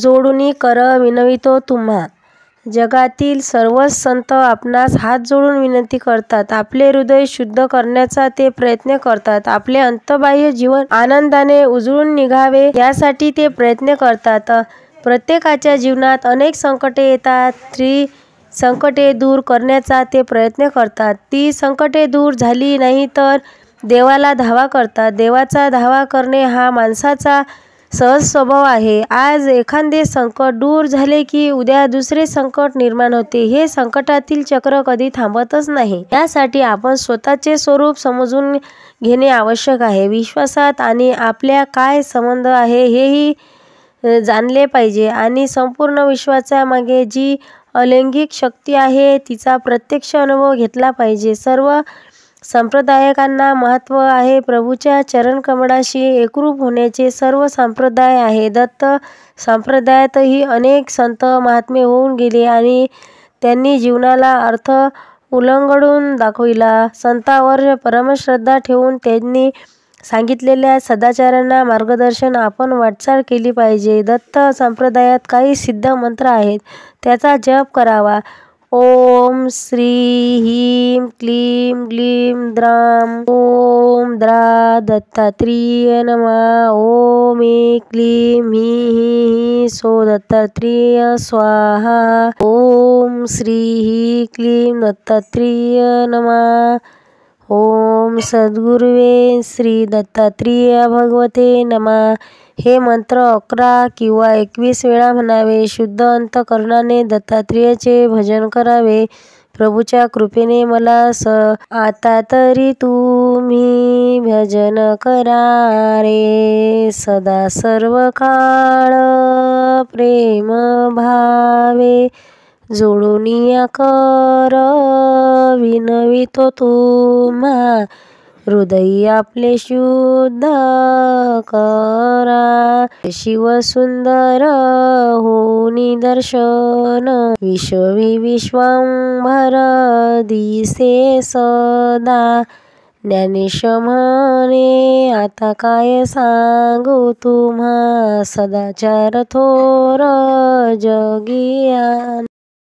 जोडूनी कर विनवितो तुम्हा। जगातील सर्वच संत आपणास हात जोडून विनंती करतात। आपले हृदय शुद्ध करण्याचा ते प्रयत्न करतात। आपले अंतर्बाह्य जीवन आनंदाने उजळून निघावे यासाठी ते प्रयत्न करतात। प्रत्येकाच्या जीवनात अनेक संकटे येतात। ती संकटे दूर करण्याचा ते प्रयत्न करतात। ती संकटे दूर झाली नाही तर देवाला धावा करतात। देवाचा धावा करणे हा माणसाचा सहज स्वभाव आहे। आज एखादे संकट दूर झाले की उद्या दुसरे संकट निर्माण होते। हे संकटातील चक्र कधी थांबतच नाही। यासाठी आपण स्वतःचे स्वरूप समजून घेणे आवश्यक आहे। विश्वासात आणि आपल्या काय संबंध आहे हेही जाणले पाहिजे आणि संपूर्ण विश्वाच्या मागे जी अलौकिक शक्ती आहे तिचा प्रत्यक्ष अनुभव घेतला पाहिजे। सर्व संप्रदायिकांना महत्त्व आहे प्रभूच्या चरणकमळाशी एकरूप होण्याचे। सर्व संप्रदाय आहे। दत्त संप्रदायातही अनेक संत महात्मे होऊन गेले आणि त्यांनी जीवनाला अर्थ उलगडून दाखविला। संतांवर परमश्रद्धा ठेवून त्यांनी सांगितलेल्या सदाचारांना मार्गदर्शन आपण वाटचाल केली पाहिजे। दत्त संप्रदायात काही सिद्ध मंत्र आहेत, त्याचा जप करावा। ओम श्री ह्रीं क्लीं ग्लीं द्रां ओम द्रा दत्तात्रेय नमः। ओम ऐं क्लीं ह्रीं ह्रीं सो दत्तात्रेय स्वाहा। ओम श्री ह्रीं क्लीं दत्तात्रेय नमः। ओम सद्गुरुवे श्री दत्तात्रेय भगवते नमः। हे मंत्र 11 किंवा 21 वेळा म्हणावे। शुद्ध अंतःकरणाने दत्तात्रेयाचे भजन करावे। प्रभूच्या कृपेने मला आता तरी तुम्ही भजन करा रे। सदा सर्व काळ प्रेम भावे जोडूनिया कर विनवितो तुम्हा। हृदय आपले शुद्ध करा। शिव सुंदर होनी दर्शन विश्वी विश्वांभर दिसे सदा। ज्ञानेश म्हणे आता काय सांगू तुम्हा। सदाचार थोर जगिया।